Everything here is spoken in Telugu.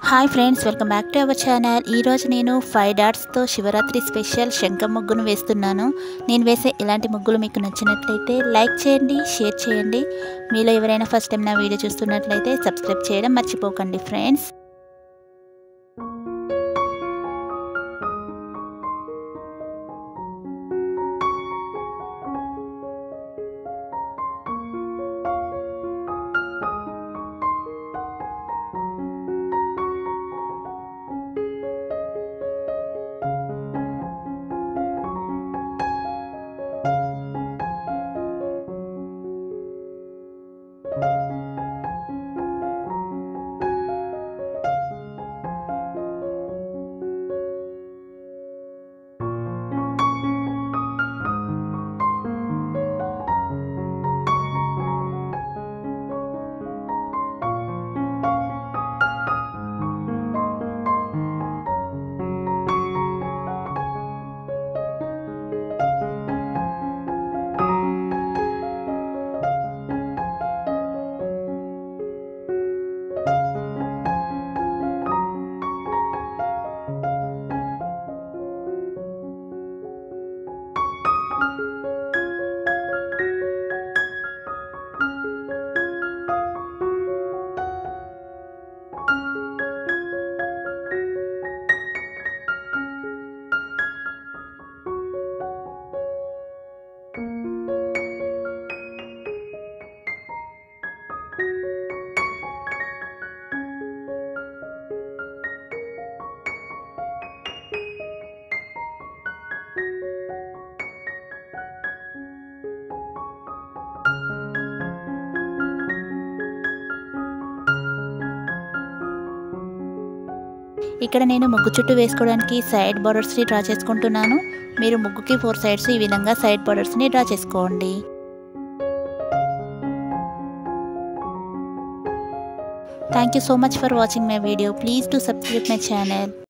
Hi friends, welcome back to our channel. ఈరోజు నేను 5 డాట్స్తో శివరాత్రి స్పెషల్ శంఖం ముగ్గును వేస్తున్నాను. నేను వేసే ఇలాంటి ముగ్గులు మీకు నచ్చినట్లయితే లైక్ చేయండి, షేర్ చేయండి. మీలో ఎవరైనా ఫస్ట్ టైం నా వీడియో చూస్తున్నట్లయితే సబ్స్క్రైబ్ చేయడం మర్చిపోకండి ఫ్రెండ్స్. ఇక్కడ నేను ముగ్గు చుట్టూ వేసుకోవడానికి సైడ్ బార్డర్స్ని డ్రా చేసుకుంటున్నాను. మీరు ముగ్గుకి 4 సైడ్స్ ఈ విధంగా సైడ్ బార్డర్స్ని డ్రా చేసుకోండి. Thank you so much for watching my video. Please do subscribe my channel.